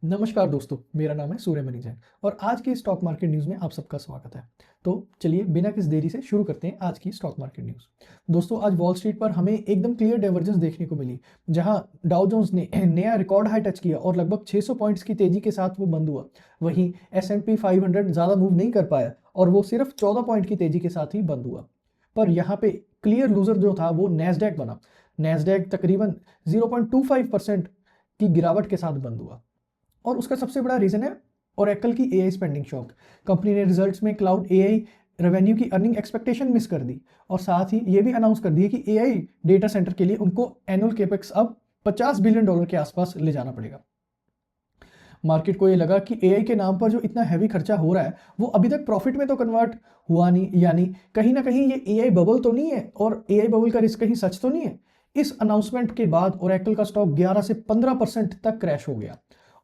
नमस्कार दोस्तों, मेरा नाम है सूर्यमणि जैन और आज की स्टॉक मार्केट न्यूज़ में आप सबका स्वागत है। तो चलिए बिना किसी देरी से शुरू करते हैं आज की स्टॉक मार्केट न्यूज़। दोस्तों, आज वॉल स्ट्रीट पर हमें एकदम क्लियर डाइवर्जेंस देखने को मिली, जहां डाउ जोन्स ने नया रिकॉर्ड हाई टच किया और लगभग 600 पॉइंट्स की तेजी के साथ वो बंद हुआ। वहीं S&P 500 ज़्यादा मूव नहीं कर पाया और वो सिर्फ 14 पॉइंट की तेजी के साथ ही बंद हुआ। पर यहाँ पे क्लियर लूजर जो था वो नैस्डैक बना। नैस्डैक तकरीबन 0.25% की गिरावट के साथ बंद हुआ और उसका सबसे बड़ा रीजन है ओरेकल की एआई स्पेंडिंग शॉक। कंपनी ने रिजल्ट्स में क्लाउड एआई रेवेन्यू की अर्निंग एक्सपेक्टेशन मिस कर दी और साथ ही ये भी अनाउंस कर दिया कि एआई डेटा सेंटर के लिए उनको एनुअल केपेक्स अब $50 बिलियन के आसपास ले जाना पड़ेगा। मार्केट को ये लगा कि एआई के नाम पर जो इतना हैवी खर्चा हो रहा है वो अभी तक प्रॉफिट में तो कन्वर्ट हुआ नहीं, यानी कहीं ना कहीं ये एआई बबल तो नहीं है और एआई बबल का रिस्क कहीं सच तो नहीं है। इस अनाउंसमेंट के बाद ओरेकल का स्टॉक 11 से 15% तक क्रैश हो गया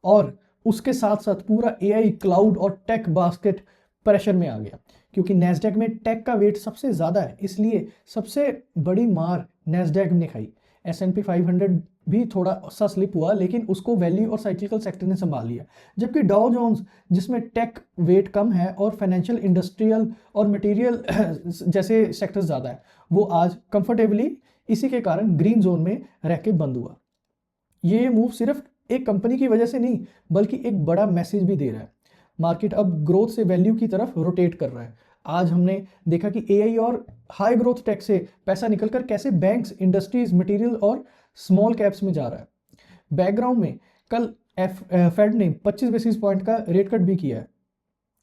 और उसके साथ साथ पूरा एआई, क्लाउड और टेक बास्केट प्रेशर में आ गया, क्योंकि नैस्डैक में टेक का वेट सबसे ज़्यादा है, इसलिए सबसे बड़ी मार नैस्डैक ने खाई। S&P 500 भी थोड़ा सा स्लिप हुआ, लेकिन उसको वैल्यू और साइक्लिकल सेक्टर ने संभाल लिया, जबकि डाउ जोन्स जिसमें टेक वेट कम है और फाइनेंशियल, इंडस्ट्रियल और मटेरियल जैसे सेक्टर्स ज़्यादा है, वो आज कंफर्टेबली इसी के कारण ग्रीन जोन में रह के बंद हुआ। ये मूव सिर्फ एक कंपनी की वजह से नहीं बल्कि एक बड़ा मैसेज भी दे रहा है। मार्केट अब ग्रोथ से वैल्यू की तरफ रोटेट कर रहा है। आज हमने देखा कि एआई और हाई ग्रोथ टेक से पैसा निकलकर कैसे बैंक्स, इंडस्ट्रीज, मटेरियल और स्मॉल कैप्स में जा रहा है। बैकग्राउंड में कल फेड ने 25 बेसिस पॉइंट का रेट कट भी किया है,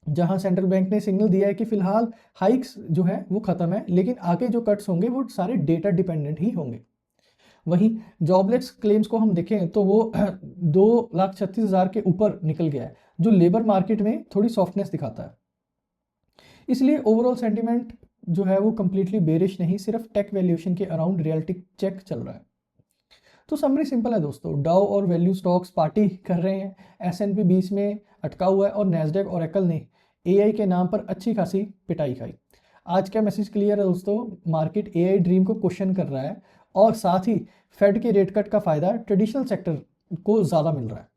जहां सेंट्रल बैंक ने सिग्नल दिया है कि फिलहाल हाइक्स जो है वो खत्म है, लेकिन आगे जो कट्स होंगे वो सारे डेटा डिपेंडेंट ही होंगे। वहीं जॉबलेस क्लेम्स को हम देखें तो वो 2,36,000 के ऊपर निकल गया है, जो लेबर मार्केट में थोड़ी सॉफ्टनेस दिखाता है। इसलिए ओवरऑल सेंटिमेंट जो है वो कंप्लीटली बेरिश नहीं, सिर्फ टेक वैल्यूएशन के अराउंड रियलिटी चेक चल रहा है। तो समरी सिंपल है दोस्तों, डाउ और वैल्यू स्टॉक्स पार्टी कर रहे हैं, S&P 20 में अटका हुआ है और नैस्डैक ओरेकल ने एआई के नाम पर अच्छी खासी पिटाई खाई। आज का मैसेज क्लियर है दोस्तों, मार्केट एआई ड्रीम को क्वेश्चन कर रहा है और साथ ही फेड के रेट कट का फायदा ट्रेडिशनल सेक्टर को ज़्यादा मिल रहा है।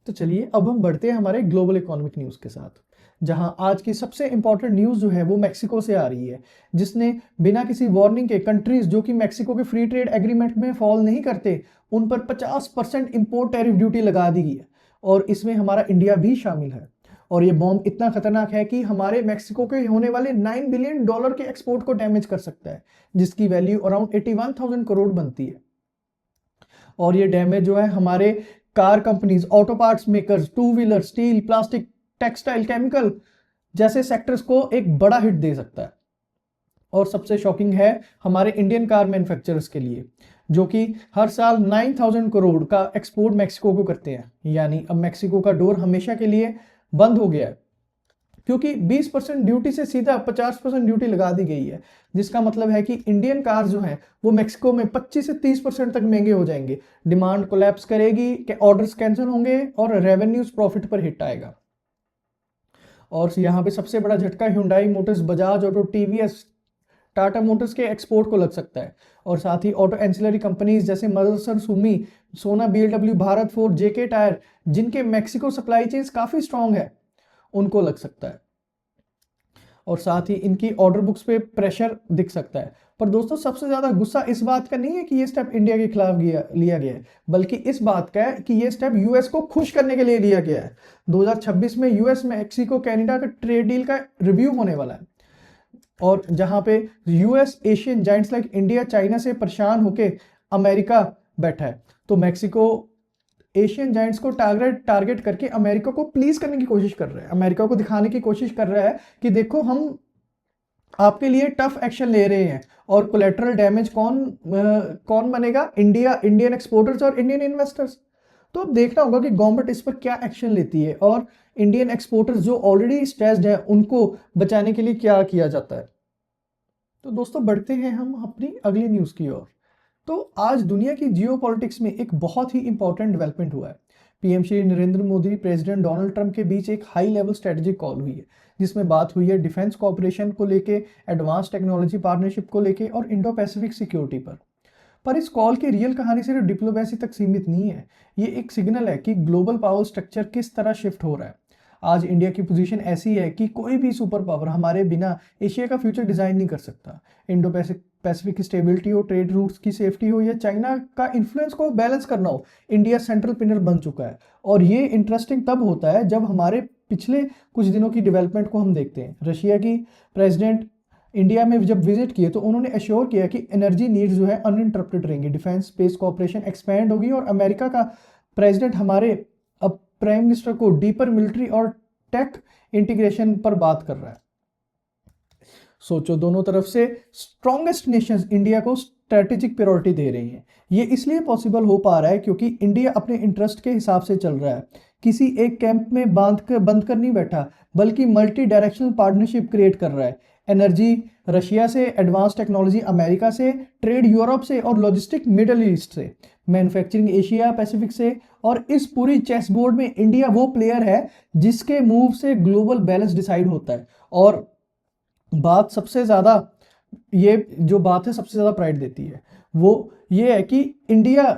तो चलिए अब हम बढ़ते हैं हमारे ग्लोबल इकोनॉमिक न्यूज़ के साथ, जहां आज की सबसे इंपॉर्टेंट न्यूज़ जो है वो मैक्सिको से आ रही है, जिसने बिना किसी वार्निंग के कंट्रीज जो कि मैक्सिको के फ्री ट्रेड एग्रीमेंट में फॉल नहीं करते उन पर 50% इंपोर्ट टैरिफ ड्यूटी लगा दी गई है और इसमें हमारा इंडिया भी शामिल है। और ये बॉम्ब इतना खतरनाक है कि हमारे मैक्सिको के होने वाले $9 बिलियन के एक्सपोर्ट को डैमेज कर सकता है, जिसकी वैल्यू अराउंड 81,000 करोड़ बनती है। और ये डैमेज जो है हमारे car companies, auto parts makers, two wheeler, steel, plastic, textile, chemical जैसे सेक्टर्स को एक बड़ा हिट दे सकता है। और सबसे शॉकिंग है हमारे इंडियन कार मैन्युफैक्चरर्स के लिए, जो कि हर साल 9,000 करोड़ का एक्सपोर्ट मैक्सिको को करते हैं। यानी अब मैक्सिको का डोर हमेशा के लिए बंद हो गया है, क्योंकि 20% ड्यूटी से सीधा 50% ड्यूटी लगा दी गई है, जिसका मतलब है कि इंडियन कार जो हैं वो मैक्सिको में 25 से 30% तक महंगे हो जाएंगे। डिमांड कोलैप्स करेगी, ऑर्डर्स कैंसिल होंगे और रेवेन्यूज प्रॉफिट पर हिट आएगा। और यहाँ पे सबसे बड़ा झटका Hyundai Motors, Bajaj auto, TVS, Tata Motors के एक्सपोर्ट को लग सकता है। और साथ ही ऑटो एंसिलरी कंपनीज जैसे मदरसन सुमी, सोना, BLW, Bharat forge, JK tyre, जिनके मैक्सिको सप्लाई चेन्स काफ़ी स्ट्रांग है, उनको लग सकता है। और साथ ही इनकी ऑर्डर बुक्स पे प्रेशर दिख सकता है। पर दोस्तों, सबसे ज़्यादा गुस्सा इस बात का नहीं है कि ये स्टेप इंडिया के खिलाफ लिया गया है, बल्कि इस बात का है कि ये स्टेप यूएस को खुश करने के लिए लिया गया है। 2026 में यूएस, मैक्सिको, कनाडा का ट्रेड डील का रिव्यू होने वाला है, और जहां पे US Asian Giants like India, China से परेशान होके अमेरिका बैठा है, तो मैक्सिको एशियन जाइंट्स को टारगेट करके अमेरिका को प्लीज करने की कोशिश कर रहा है, अमेरिका को दिखाने की कोशिश कर रहा है कि देखो हम आपके लिए टफ एक्शन ले रहे हैं। और कोलेटरल डैमेज कौन बनेगा? इंडिया, इंडियन एक्सपोर्टर्स और इंडियन इन्वेस्टर्स। तो अब देखना होगा कि गवर्नमेंट इस पर क्या एक्शन लेती है और इंडियन एक्सपोर्टर्स जो ऑलरेडी स्ट्रेस्ड है उनको बचाने के लिए क्या किया जाता है। तो दोस्तों, बढ़ते हैं हम अपनी अगली न्यूज़ की ओर। तो आज दुनिया की जियोपॉलिटिक्स में एक बहुत ही इंपॉर्टेंट डेवलपमेंट हुआ है। PM Shri Narendra Modi, president Donald Trump के बीच एक हाई लेवल स्ट्रेटेजिक कॉल हुई है, जिसमें बात हुई है डिफेंस कॉपरेशन को लेके, एडवांस टेक्नोलॉजी पार्टनरशिप को लेके और इंडो पैसिफिक सिक्योरिटी पर। पर इस कॉल की रियल कहानी सिर्फ डिप्लोमेसी तक सीमित नहीं है, ये एक सिग्नल है कि ग्लोबल पावर स्ट्रक्चर किस तरह शिफ्ट हो रहा है। आज इंडिया की पोजीशन ऐसी है कि कोई भी सुपर पावर हमारे बिना एशिया का फ्यूचर डिजाइन नहीं कर सकता। इंडो पैसिफिक की स्टेबिलिटी हो, ट्रेड रूट्स की सेफ्टी हो या चाइना का इन्फ्लुएंस को बैलेंस करना हो, इंडिया सेंट्रल पिलर बन चुका है। और ये इंटरेस्टिंग तब होता है जब हमारे पिछले कुछ दिनों की डेवलपमेंट को हम देखते हैं। रशिया की प्रेसिडेंट इंडिया में जब विजिट किए तो उन्होंने एश्योर किया कि एनर्जी नीड्स जो है अनइंटरप्टेड रहेंगी, डिफेंस स्पेस कोऑपरेशन एक्सपैंड होगी और अमेरिका का प्रेसिडेंट हमारे अब प्राइम मिनिस्टर को डीपर मिलिट्री और टेक इंटीग्रेशन पर बात कर रहा है। सोचो, दोनों तरफ से स्ट्रॉन्गेस्ट नेशंस इंडिया को स्ट्रेटेजिक प्रायोरिटी दे रही हैं। ये इसलिए पॉसिबल हो पा रहा है क्योंकि इंडिया अपने इंटरेस्ट के हिसाब से चल रहा है, किसी एक कैंप में बंद कर नहीं बैठा, बल्कि मल्टी डायरेक्शनल पार्टनरशिप क्रिएट कर रहा है। एनर्जी रशिया से, एडवांस टेक्नोलॉजी अमेरिका से, ट्रेड यूरोप से और लॉजिस्टिक मिडल ईस्ट से, मैन्युफैक्चरिंग एशिया पैसिफिक से। और इस पूरी चेस बोर्ड में इंडिया वो प्लेयर है जिसके मूव से ग्लोबल बैलेंस डिसाइड होता है। और बात सबसे ज़्यादा, ये जो बात है सबसे ज़्यादा प्राइड देती है, वो ये है कि इंडिया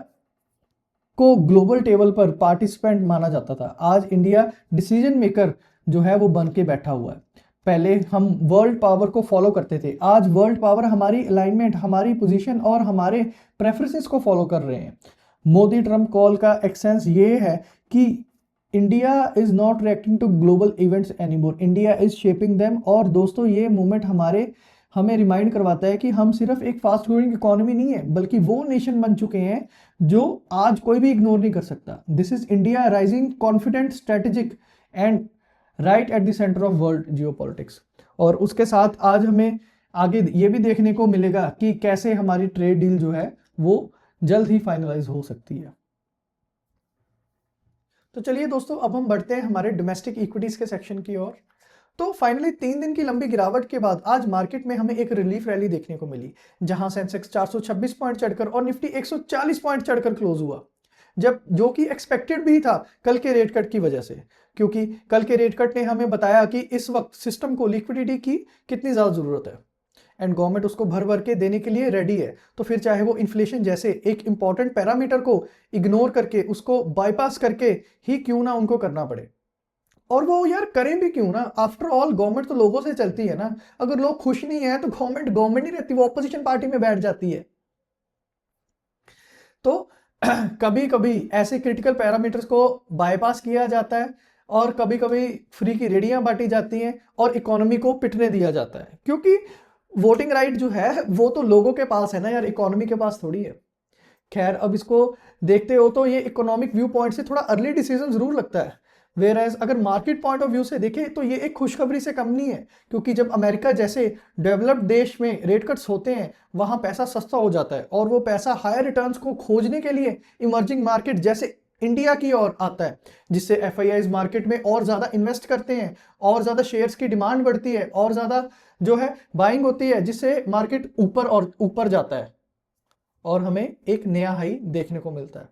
को ग्लोबल टेबल पर पार्टिसिपेंट माना जाता था। आज इंडिया डिसीजन मेकर जो है वो बन के बैठा हुआ है। पहले हम वर्ल्ड पावर को फॉलो करते थे, आज वर्ल्ड पावर हमारी अलाइनमेंट, हमारी पोजीशन और हमारे प्रेफरेंसेस को फॉलो कर रहे हैं। मोदी ट्रम्प कॉल का एक्सेंस ये है कि India is not reacting to global events anymore, India is shaping them. और दोस्तों, ये मूवमेंट हमें रिमाइंड करवाता है कि हम सिर्फ एक फास्ट ग्रोइंग इकोनॉमी नहीं है, बल्कि वो नेशन बन चुके हैं जो आज कोई भी इग्नोर नहीं कर सकता। This is India rising confident, strategic and right at the centre of world geopolitics. और उसके साथ आज हमें आगे ये भी देखने को मिलेगा कि कैसे हमारी ट्रेड डील जो है वो जल्द ही फाइनलाइज हो सकती है। तो चलिए दोस्तों, अब हम बढ़ते हैं हमारे डोमेस्टिक इक्विटीज के सेक्शन की ओर। तो फाइनली 3 दिन की लंबी गिरावट के बाद आज मार्केट में हमें एक रिलीफ रैली देखने को मिली, जहां सेंसेक्स 426 पॉइंट चढ़कर और निफ्टी 140 पॉइंट चढ़कर क्लोज हुआ, जब जो कि एक्सपेक्टेड भी था कल के रेट कट की वजह से, क्योंकि कल के रेट कट ने हमें बताया कि इस वक्त सिस्टम को लिक्विडिटी की कितनी ज़्यादा ज़रूरत है एंड गवर्नमेंट उसको भर भर के देने के लिए रेडी है। तो फिर चाहे वो इन्फ्लेशन जैसे एक इंपॉर्टेंट पैरामीटर को इग्नोर करके, उसको बाईपास करके ही क्यों ना उनको करना पड़े। और वो यार करें भी क्यों ना, आफ्टर ऑल गवर्नमेंट तो लोगों से चलती है ना। अगर लोग खुश नहीं है तो गवर्नमेंट नहीं रहती, वो ऑपोजिशन पार्टी में बैठ जाती है। तो कभी कभी ऐसे क्रिटिकल पैरामीटर्स को बाईपास किया जाता है और कभी कभी फ्री की रेडियां बांटी जाती हैं और इकोनॉमी को पिटने दिया जाता है, क्योंकि वोटिंग राइट जो है वो तो लोगों के पास है ना यार, इकोनॉमी के पास थोड़ी है। खैर, अब इसको देखते हो तो ये इकोनॉमिक व्यू पॉइंट से थोड़ा अर्ली डिसीजन जरूर लगता है, वेयर एज अगर मार्केट पॉइंट ऑफ व्यू से देखें तो ये एक खुशखबरी से कम नहीं है, क्योंकि जब अमेरिका जैसे डेवलप्ड देश में रेट कट्स होते हैं वहां पैसा सस्ता हो जाता है और वो पैसा हायर रिटर्न्स को खोजने के लिए इमर्जिंग मार्केट जैसे इंडिया की ओर आता है, जिससे एफआईआईज मार्केट में और ज़्यादा इन्वेस्ट करते हैं, और ज़्यादा शेयर्स की डिमांड बढ़ती है, और ज़्यादा जो है बाइंग होती है, जिससे मार्केट ऊपर और ऊपर जाता है और हमें एक नया हाई देखने को मिलता है।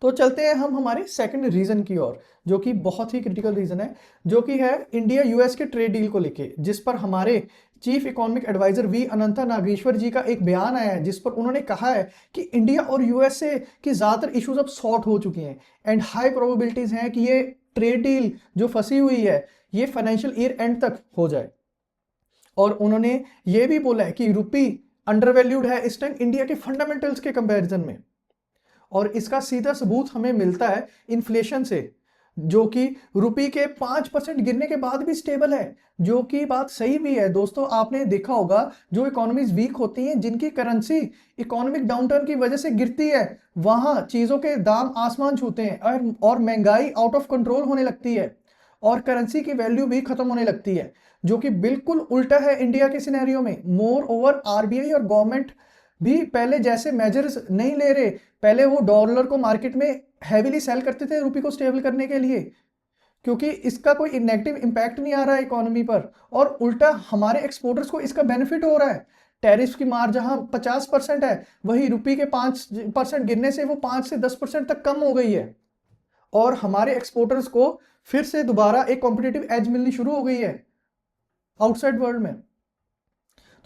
तो चलते हैं हम हमारे सेकंड रीजन की ओर, जो कि बहुत ही क्रिटिकल रीजन है, जो कि है इंडिया यूएस के ट्रेड डील को लेके, जिस पर हमारे चीफ इकोनॉमिक एडवाइजर वी अनंता नागेश्वर जी का एक बयान आया है, जिस पर उन्होंने कहा है कि इंडिया और यूएसए की ज़्यादातर इश्यूज अब सॉर्ट हो चुके हैं एंड हाई प्रोबेबिलिटीज हैं कि ये ट्रेड डील जो फंसी हुई है ये फाइनेंशियल ईयर एंड तक हो जाए। और उन्होंने ये भी बोला है कि रुपी अंडरवैल्यूड है इस टाइम इंडिया के फंडामेंटल्स के कंपैरिजन में, और इसका सीधा सबूत हमें मिलता है इन्फ्लेशन से, जो कि रुपी के 5% गिरने के बाद भी स्टेबल है, जो कि बात सही भी है। दोस्तों, आपने देखा होगा जो इकोनॉमीज वीक होती हैं, जिनकी करेंसी इकोनॉमिक डाउनटर्न की वजह से गिरती है, वहां चीजों के दाम आसमान छूते हैं और महंगाई आउट ऑफ कंट्रोल होने लगती है और करेंसी की वैल्यू भी खत्म होने लगती है, जो कि बिल्कुल उल्टा है इंडिया के सिनेरियो में। मोर ओवर आरबीआई और गवर्नमेंट भी पहले जैसे मेजर्स नहीं ले रहे। पहले वो डॉलर को मार्केट में हैवीली सेल करते थे रुपये को स्टेबल करने के लिए, क्योंकि इसका कोई नेगेटिव इंपैक्ट नहीं आ रहा है इकोनॉमी पर, और उल्टा हमारे एक्सपोर्टर्स को इसका बेनिफिट हो रहा है। टैरिफ की मार जहां 50% है, वही रुपये के 5% गिरने से वो 5 से 10% तक कम हो गई है, और हमारे एक्सपोर्टर्स को फिर से दोबारा एक कॉम्पिटिटिव एज मिलनी शुरू हो गई है आउटसाइड वर्ल्ड में।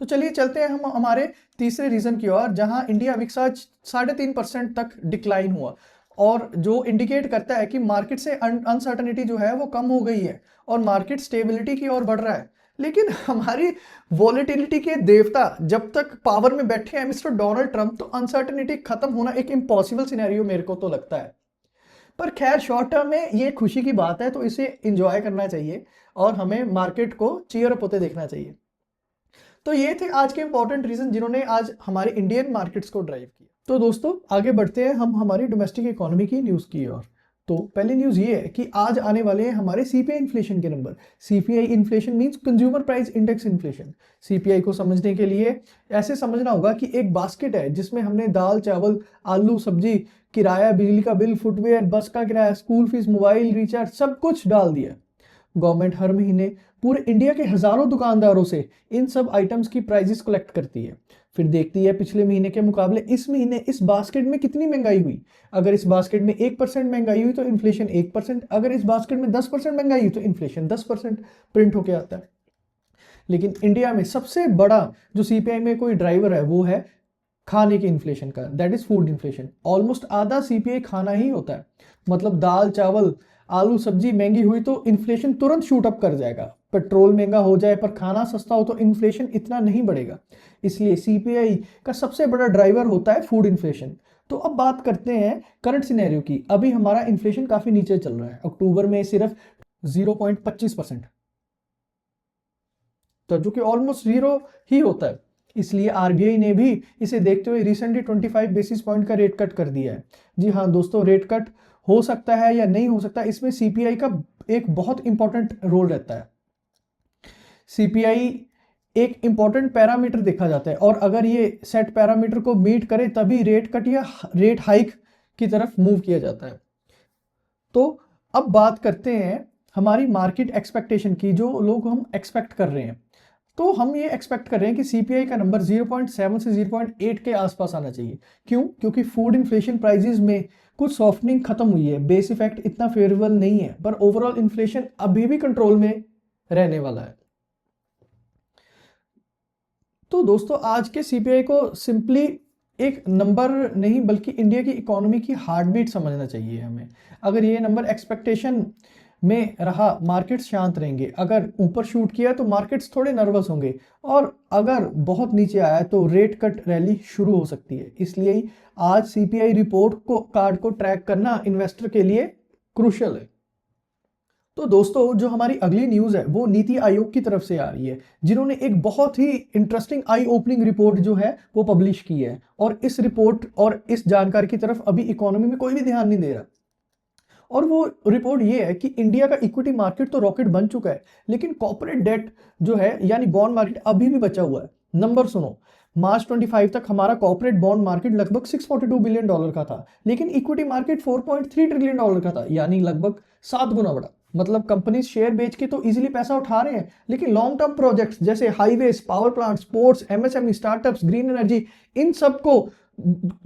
तो चलिए चलते हैं हम हमारे तीसरे रीजन की ओर, जहां इंडिया विक्स आज 3.5% तक डिक्लाइन हुआ और जो इंडिकेट करता है कि मार्केट से अनसर्टनिटी जो है वो कम हो गई है और मार्केट स्टेबिलिटी की ओर बढ़ रहा है। लेकिन हमारी वॉलेटिलिटी के देवता जब तक पावर में बैठे हैं मिस्टर डोनाल्ड ट्रंप, तो अनसर्टनिटी खत्म होना एक इम्पॉसिबल सिनेरियो मेरे को तो लगता है। पर खैर शॉर्ट टर्म में ये खुशी की बात है, तो इसे एंजॉय करना चाहिए और हमें मार्केट को चीयर अप होते देखना चाहिए। तो ये थे आज के इंपॉर्टेंट रीजन जिन्होंने आज हमारे इंडियन मार्केट्स को ड्राइव किया। तो दोस्तों आगे बढ़ते हैं हम हमारी डोमेस्टिक इकोनॉमी की न्यूज़ की ओर। तो पहली न्यूज़ ये है कि आज आने वाले हैं हमारे सीपीआई इन्फ्लेशन के number. CPI inflation means consumer price index inflation. CPI को समझने के लिए ऐसे समझना होगा कि एक बास्केट है जिसमें हमने दाल, चावल, आलू, सब्जी, किराया, बिजली का बिल, फुटवेयर, बस का किराया, स्कूल फीस, मोबाइल रिचार्ज सब कुछ डाल दिया। गवर्नमेंट हर महीने पूरे इंडिया के हजारों दुकानदारों से इन सब आइटम्स की प्राइसेस कलेक्ट करती है, फिर देखती है पिछले महीने के मुकाबले इस महीने इस बास्केट में कितनी महंगाई हुई। अगर इस बास्केट में 1% महंगाई हुई तो इन्फ्लेशन 1%, अगर इस बास्केट में 10% महंगाई हुई तो इन्फ्लेशन 10% प्रिंट होके आता है। लेकिन इंडिया में सबसे बड़ा जो सीपीआई में कोई ड्राइवर है वो है खाने की इन्फ्लेशन का, that is food inflation. Almost आधा सीपीआई खाना ही होता है। मतलब दाल, चावल, आलू, सब्जी महंगी हुई तो इन्फ्लेशन तुरंत शूट अप कर जाएगा। पेट्रोल महंगा हो जाए पर खाना सस्ता हो तो इन्फ्लेशन इतना नहीं बढ़ेगा। इसलिए सीपीआई का सबसे बड़ा ड्राइवर होता है फूड इन्फ्लेशन। तो अब बात करते हैं करंट सिनेरियो की। अभी हमारा इन्फ्लेशन काफी नीचे चल रहा है, अक्टूबर में सिर्फ 0.25%, तो जो कि ऑलमोस्ट जीरो ही होता है। इसलिए आरबीआई ने भी इसे देखते हुए रिसेंटली 25 बेसिस पॉइंट का रेट कट कर दिया है। जी हाँ दोस्तों, रेट कट हो सकता है या नहीं हो सकता, इसमें सीपीआई का एक बहुत इंपॉर्टेंट रोल रहता है। सीपीआई एक इंपॉर्टेंट पैरामीटर देखा जाता है और अगर ये सेट पैरामीटर को मीट करे तभी रेट कट या रेट हाइक की तरफ मूव किया जाता है। तो अब बात करते हैं हमारी मार्केट एक्सपेक्टेशन की, जो लोग हम एक्सपेक्ट कर रहे हैं। तो हम ये एक्सपेक्ट कर रहे हैं कि सीपीआई का नंबर 0.7 से 0.8 के आसपास आना चाहिए। क्यों? क्योंकि फूड इन्फ्लेशन प्राइसेस में कुछ सॉफ्टनिंग खत्म हुई है, बेस इफेक्ट इतना फेवरेबल नहीं है, पर ओवरऑल इन्फ्लेशन अभी भी कंट्रोल में रहने वाला है। तो दोस्तों आज के सीपीआई को सिंपली एक नंबर नहीं बल्कि इंडिया की इकोनॉमी की हार्ट बीट समझना चाहिए हमें। अगर ये नंबर एक्सपेक्टेशन में रहा मार्केट्स शांत रहेंगे, अगर ऊपर शूट किया तो मार्केट्स थोड़े नर्वस होंगे, और अगर बहुत नीचे आया तो रेट कट रैली शुरू हो सकती है। इसलिए आज सीपीआई रिपोर्ट को कार्ड को ट्रैक करना इन्वेस्टर के लिए क्रूशियल है। तो दोस्तों जो हमारी अगली न्यूज है वो नीति आयोग की तरफ से आ रही है, जिन्होंने एक बहुत ही इंटरेस्टिंग आई ओपनिंग रिपोर्ट जो है वो पब्लिश की है। और इस रिपोर्ट और इस जानकारी की तरफ अभी इकोनॉमी में कोई भी ध्यान नहीं दे रहा। और वो रिपोर्ट ये है कि इंडिया का इक्विटी मार्केट तो रॉकेट बन चुका है, लेकिन कॉर्पोरेट डेट जो है यानी बॉन्ड मार्केट अभी भी बचा हुआ है। नंबर सुनो, मार्च 25 तक हमारा कॉर्पोरेट बॉन्ड मार्केट लगभग $642 बिलियन का था, लेकिन इक्विटी मार्केट $4.3 ट्रिलियन का था, यानी लगभग 7 गुना बड़ा। मतलब कंपनी शेयर बेच के तो इजीली पैसा उठा रहे हैं, लेकिन लॉन्ग टर्म प्रोजेक्ट्स जैसे highways, power plant, sports, MSME, startups, green energy, इन सबको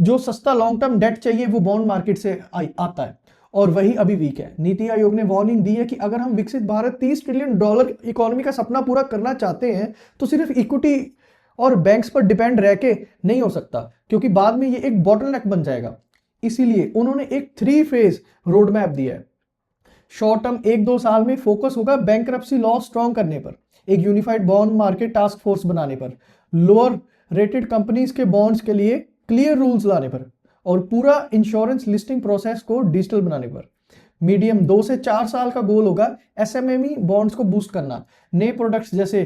जो सस्ता लॉन्ग टर्म डेट चाहिए वो बॉन्ड मार्केट से आता है, और वही अभी वीक है। नीति आयोग ने वार्निंग दी है कि अगर हम विकसित भारत $30 ट्रिलियन इकोनॉमी का सपना पूरा करना चाहते हैं तो सिर्फ इक्विटी और बैंक्स पर डिपेंड रह के नहीं हो सकता, क्योंकि बाद में ये एक बॉटलनेक बन जाएगा। इसीलिए उन्होंने एक 3 फेज रोड मैप दिया है। शॉर्ट टर्म 1-2 साल में फोकस होगा बैंकरप्सी लॉ स्ट्रॉन्ग करने पर, एक unified bond market task force बनाने पर, लोअर रेटेड कंपनीज के बॉन्ड्स के लिए क्लियर रूल्स लाने पर, और पूरा इंश्योरेंस लिस्टिंग प्रोसेस को डिजिटल बनाने पर। मीडियम 2 से 4 साल का गोल होगा एसएमएमई बॉन्ड्स को बूस्ट करना, नए प्रोडक्ट्स जैसे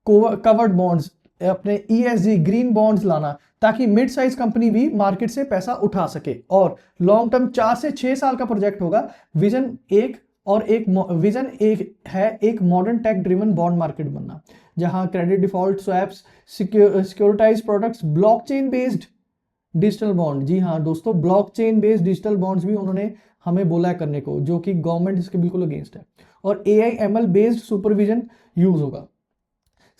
कवर्ड बॉन्ड्स, अपने ईएसजी ग्रीन बॉन्ड्स लाना, ताकि मिड साइज कंपनी भी मार्केट से पैसा उठा सके। और लॉन्ग टर्म 4 से 6 साल का प्रोजेक्ट होगा। विजन एक है एक modern tech driven bond market बनना, जहां credit default swaps, securitise products, blockchain based digital bond, जी हाँ दोस्तों, ब्लॉकचेन बेस्ड डिजिटल बॉन्ड्स भी उन्होंने हमें बोला है करने को, जो कि गवर्नमेंट इसके बिल्कुल अगेंस्ट है। और AIML बेस्ड सुपरविजन यूज होगा।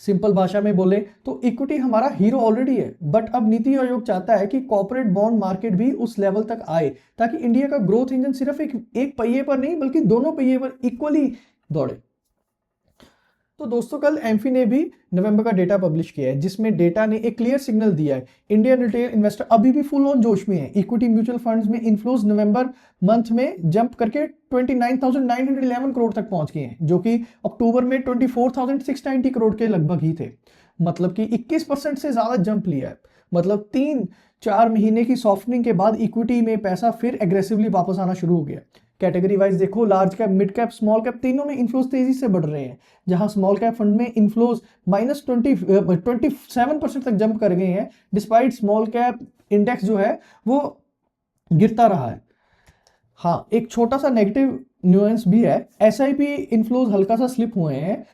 सिंपल भाषा में बोले तो इक्विटी हमारा हीरो ऑलरेडी है, बट अब नीति आयोग चाहता है कि कॉर्पोरेट बॉन्ड मार्केट भी उस लेवल तक आए ताकि इंडिया का ग्रोथ इंजन सिर्फ एक पहिए पर नहीं बल्कि दोनों पहिए पर इक्वली दौड़े। तो दोस्तों कल एम्फी ने भी नवंबर का डेटा पब्लिश किया है, जिसमें डेटा ने एक क्लियर सिग्नल दिया है इंडियन रिटेल इन्वेस्टर अभी भी फुल ऑन जोश में है। इक्विटी म्यूचुअल फंड्स में इन्फ्लोज नवंबर मंथ में जंप करके 29,911 करोड़ तक पहुंच गए हैं, जो कि अक्टूबर में 24,690 करोड़ के लगभग ही थे। मतलब कि 21% से ज्यादा जंप लिया है। मतलब 3-4 महीने की सॉफ्टनिंग के बाद इक्विटी में पैसा फिर एग्रेसिवली वापस आना शुरू हो गया। कैटेगरी वाइज देखो, large cap, mid cap, small cap, तीनों में इन्फ्लोज तेजी से बढ़ रहे हैं। जहां स्मॉल कैप फंड में इन्फ्लोज -27% तक जंप कर गए हैं, डिस्पाइट स्मॉल कैप इंडेक्स जो है वो गिरता रहा है। हाँ, एक छोटा सा नेगेटिव न्यूएंस भी है। एसआईपी इन्फ्लोज हल्का सा स्लिप हुए हैं,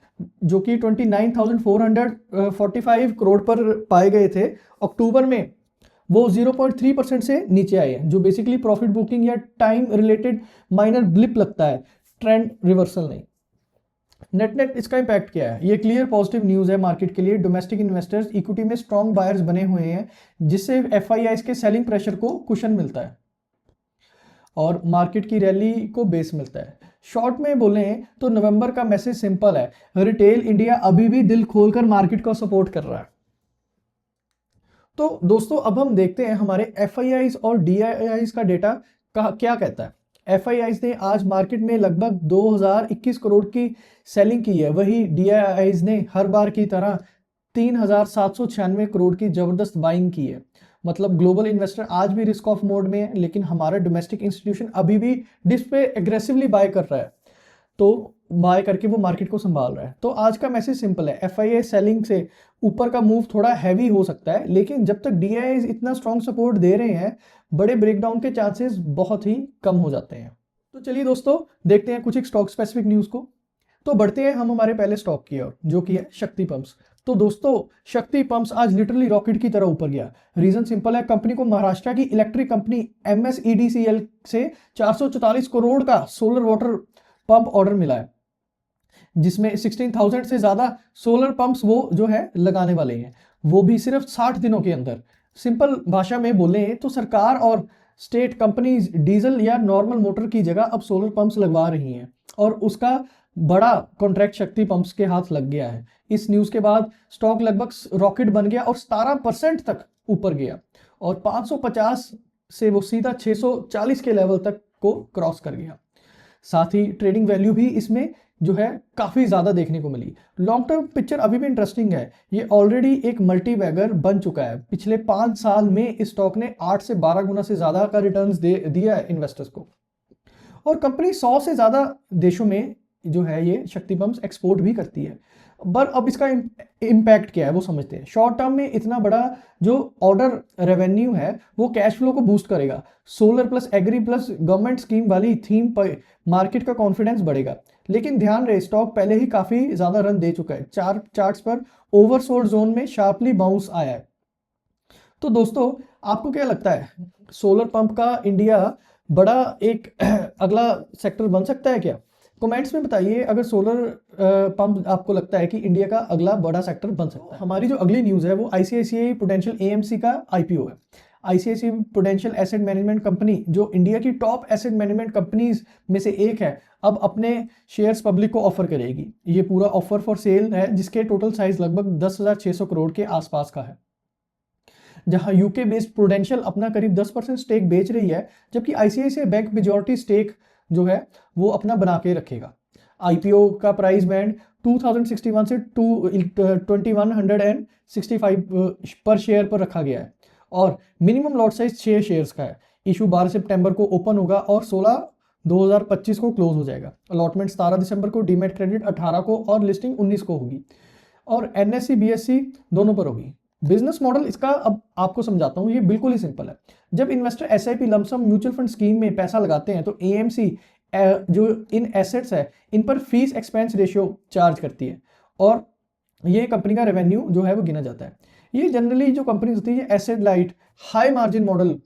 जो कि 29,445 करोड़ पर पाए गए थे। अक्टूबर में वो 0.3% से नीचे आए हैं, जो बेसिकली प्रॉफिट बुकिंग या टाइम रिलेटेड माइनर ब्लिप लगता है, ट्रेंड रिवर्सल नहीं। नेट नेट इसका इंपैक्ट क्या है? ये क्लियर पॉजिटिव न्यूज है मार्केट के लिए। डोमेस्टिक इन्वेस्टर्स इक्विटी में स्ट्रॉन्ग बायर्स बने हुए हैं, जिससे एफआईआईज के सेलिंग प्रेशर को कुशन मिलता है और मार्केट की रैली को बेस मिलता है। शॉर्ट में बोले तो नवंबर का मैसेज सिंपल है, रिटेल इंडिया अभी भी दिल खोलकर मार्केट को सपोर्ट कर रहा है। तो दोस्तों अब हम देखते हैं हमारे एफआईआईज और डीआईआईज का डेटा क्या कहता है। एफआईआईज ने आज मार्केट में लगभग 2021 करोड़ की सेलिंग की है, वही डीआईआईज ने हर बार की तरह 3,796 करोड़ की जबरदस्त बाइंग की है। मतलब ग्लोबल इन्वेस्टर आज भी रिस्क ऑफ मोड में है, लेकिन हमारा डोमेस्टिक इंस्टीट्यूशन अभी भी डिस्क पे एग्रेसिवली बाय कर रहा है, तो बाय करके वो मार्केट को संभाल रहा है। तो आज का मैसेज सिंपल है, एफआईआई सेलिंग से ऊपर का मूव थोड़ा हैवी हो सकता है, लेकिन जब तक डीआईआई इतना स्ट्रॉन्ग सपोर्ट दे रहे हैं, बड़े ब्रेकडाउन के चांसेस बहुत ही कम हो जाते हैं। तो चलिए दोस्तों देखते हैं कुछ एक स्टॉक स्पेसिफिक न्यूज को। तो बढ़ते हैं हम हमारे पहले स्टॉक की ओर, जो कि है शक्ति पंप्स। तो दोस्तों शक्ति पंप्स आज लिटरली रॉकेट की तरह ऊपर गया। रीजन सिंपल है, कंपनी को महाराष्ट्र की इलेक्ट्रिक कंपनी MSEDCL से 444 करोड़ का सोलर वाटर पंप ऑर्डर मिला है, जिसमें 16,000 से ज्यादा सोलर पंप्स वो जो है लगाने वाले हैं, वो भी सिर्फ 60 दिनों के अंदर। सिंपल भाषा में बोले तो सरकार और स्टेट कंपनीज डीजल या नॉर्मल मोटर की जगह अब सोलर पंप्स लगवा रही हैं, और उसका बड़ा कॉन्ट्रैक्ट शक्ति पंप्स के हाथ लग गया है। इस न्यूज के बाद स्टॉक लगभग रॉकेट बन गया और 17% तक ऊपर गया, और 550 से वो सीधा 640 के लेवल तक को क्रॉस कर गया। साथ ही ट्रेडिंग वैल्यू भी इसमें जो है काफी ज्यादा देखने को मिली। लॉन्ग टर्म पिक्चर अभी भी इंटरेस्टिंग है। ये ऑलरेडी एक मल्टी बैगर बन चुका है। पिछले 5 साल में इस स्टॉक ने 8 से 12 गुना से ज्यादा का रिटर्न्स दिया है इन्वेस्टर्स को, और कंपनी 100 से ज्यादा देशों में जो है ये शक्ति पंप्स एक्सपोर्ट भी करती है। पर अब इसका इम्पैक्ट क्या है वो समझते हैं। शॉर्ट टर्म में इतना बड़ा जो ऑर्डर रेवेन्यू है वो कैश फ्लो को बूस्ट करेगा। Solar plus agri plus government scheme वाली थीम पर मार्केट का कॉन्फिडेंस बढ़ेगा। लेकिन ध्यान रहे, स्टॉक पहले ही काफी ज्यादा रन दे चुका है। चार्ट्स पर ओवरसोल्ड जोन में शार्पली बाउंस आया है। तो दोस्तों आपको क्या लगता है, सोलर पंप का इंडिया बड़ा एक अगला सेक्टर बन सकता है क्या? कमेंट्स में बताइए अगर सोलर पंप आपको लगता है कि इंडिया का अगला बड़ा सेक्टर बन सकता है। हमारी जो अगली न्यूज़ है वो आईसीआईसीआई प्रूडेंशियल AMC का IPO है। ICICI prudential asset management company, जो इंडिया की टॉप एसेट मैनेजमेंट कंपनीज में से एक है, अब अपने शेयर्स पब्लिक को ऑफर करेगी। ये पूरा ऑफर फॉर सेल है, जिसके टोटल साइज लगभग 10,600 करोड़ के आसपास का है। जहां यूके बेस्ड प्रूडेंशियल अपना करीब 10% स्टेक बेच रही है, जबकि आईसीआईसीआई बैंक मेजॉरिटी स्टेक जो है वो अपना बना के रखेगा। आईपीओ का प्राइस बैंड 2061 से 2165 पर शेयर पर रखा गया है, और मिनिमम लॉट साइज 6 शेयर्स का है। इशू 12 सितंबर को ओपन होगा और 16/2025 को क्लोज हो जाएगा। अलॉटमेंट 17 दिसंबर को, डीमेट क्रेडिट 18 को और लिस्टिंग 19 को होगी, और NSE BSE दोनों पर होगी। बिजनेस मॉडल इसका अब आपको समझाता हूं, ये बिल्कुल ही सिंपल है। जब investor SIP lump sum mutual fund scheme में पैसा लगाते हैं तो AMC जो इन एसेट्स है इन पर फीस एक्सपेंस रेशियो चार्ज करती है, और ये कंपनी का रेवेन्यू जो है वो गिना जाता है। ये जनरली जो कंपनी होती है asset light high margin model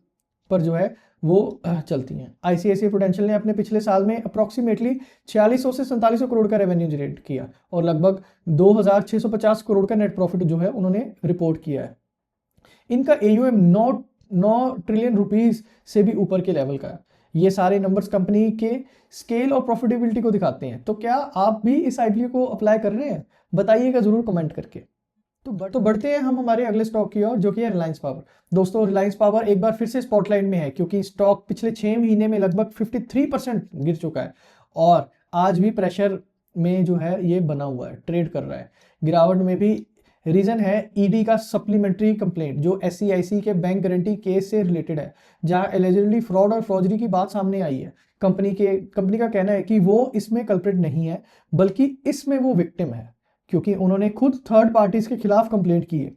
पर जो है वो चलती हैं। आईसीआईसीआई प्रूडेंशियल ने अपने पिछले साल में अप्रॉक्सीमेटली 4600 से 4700 करोड़ का रेवेन्यू जनरेट किया, और लगभग 2650 करोड़ का नेट प्रॉफिट जो है उन्होंने रिपोर्ट किया है। इनका AUM 9 ट्रिलियन रुपीस से भी ऊपर के लेवल का है। ये सारे नंबर्स कंपनी के स्केल और प्रॉफिटेबिलिटी को दिखाते हैं। तो क्या आप भी इस आईपीओ को अप्लाई कर रहे हैं? बताइएगा जरूर कमेंट करके। तो बढ़ते हैं हम हमारे अगले स्टॉक की ओर, जो कि है रिलायंस पावर। दोस्तों, रिलायंस पावर एक बार फिर से स्पॉटलाइट में है, क्योंकि स्टॉक पिछले 6 महीने में लगभग 53% गिर चुका है और आज भी प्रेशर में जो है ये बना हुआ है, ट्रेड कर रहा है। गिरावट में भी रीजन है ईडी का सप्लीमेंट्री कंप्लेंट, जो एससीआईसी के बैंक गारंटी केस से रिलेटेड है, जहां एलिजिबली फ्रॉड और फ्रॉडरी की बात सामने आई है। कंपनी का कहना है कि वो इसमें कल्प्रिट नहीं है, बल्कि इसमें वो विक्टिम है, क्योंकि उन्होंने खुद थर्ड पार्टीज के खिलाफ कंप्लेंट की है।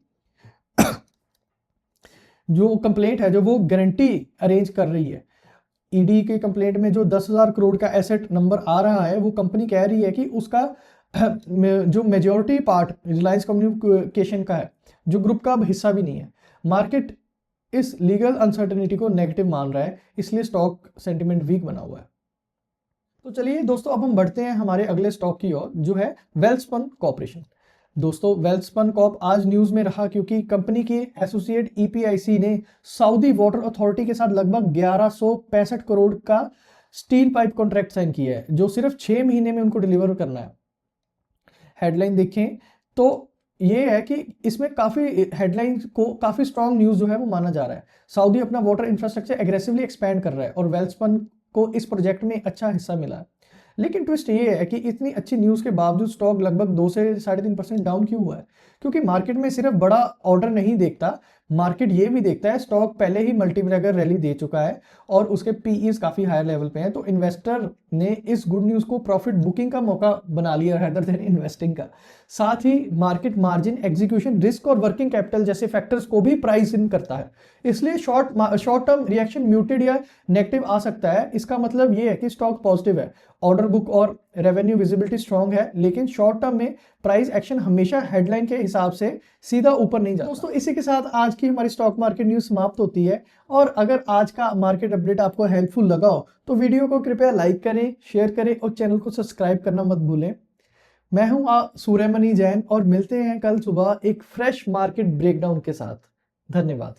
जो कंप्लेंट है, जो वो गारंटी अरेंज कर रही है। ईडी के कंप्लेंट में जो 10,000 करोड़ का एसेट नंबर आ रहा है, वो कंपनी कह रही है कि उसका जो मेजॉरिटी पार्ट रिलायंस कम्युनिकेशन का है, जो ग्रुप का अब हिस्सा भी नहीं है। मार्केट इस लीगल अनसर्टेनिटी को नेगेटिव मान रहा है, इसलिए स्टॉक सेंटिमेंट वीक बना हुआ है। तो चलिए दोस्तों, अब हम बढ़ते हैं हमारे अगले स्टॉक की ओर, जो है वेल्सपन कॉर्पोरेशन। दोस्तों, वेल्सपन कॉर्प आज न्यूज में रहा क्योंकि कंपनी के एसोसिएट ईपीआईसी ने सऊदी वाटर अथॉरिटी के साथ लगभग 1165 करोड़ का स्टील पाइप कॉन्ट्रैक्ट साइन किया है, जो सिर्फ 6 महीने में उनको डिलीवर करना है। हेडलाइन देखें तो ये है कि इसमें काफी हेडलाइन को काफी स्ट्रॉन्ग न्यूज जो है वो माना जा रहा है। सऊदी अपना वाटर इंफ्रास्ट्रक्चर एग्रेसिवली एक्सपैंड कर रहा है और वेल्सपन को इस प्रोजेक्ट में अच्छा हिस्सा मिला है। लेकिन ट्विस्ट ये है कि इतनी अच्छी न्यूज़ के बावजूद स्टॉक लगभग 2 से 3.5% डाउन क्यों हुआ है? क्योंकि मार्केट में सिर्फ बड़ा ऑर्डर नहीं देखता, मार्केट ये भी देखता है स्टॉक पहले ही मल्टीबैगर रैली दे चुका है और उसके पीईज काफी हायर लेवल पे हैं। तो इन्वेस्टर ने इस गुड न्यूज को प्रॉफिट बुकिंग का मौका बना लिया रेदर देन इन्वेस्टिंग का। साथ ही मार्केट मार्जिन, एग्जीक्यूशन रिस्क और वर्किंग कैपिटल जैसे फैक्टर्स को भी प्राइस इन करता है, इसलिए शॉर्ट टर्म रिएक्शन म्यूटेड या नेगेटिव आ सकता है। इसका मतलब ये है कि स्टॉक पॉजिटिव है, ऑर्डर बुक और रेवेन्यू विजिबिलिटी स्ट्रांग है, लेकिन शॉर्ट टर्म में प्राइस एक्शन हमेशा हेडलाइन के हिसाब से सीधा ऊपर नहीं जाता। दोस्तों, इसी के साथ आज की हमारी स्टॉक मार्केट न्यूज समाप्त होती है। और अगर आज का मार्केट अपडेट आपको हेल्पफुल लगा हो तो वीडियो को कृपया लाइक करें, शेयर करें और चैनल को सब्सक्राइब करना मत भूलें। मैं हूं सूर्यमणि जैन और मिलते हैं कल सुबह एक फ्रेश मार्केट ब्रेकडाउन के साथ। धन्यवाद।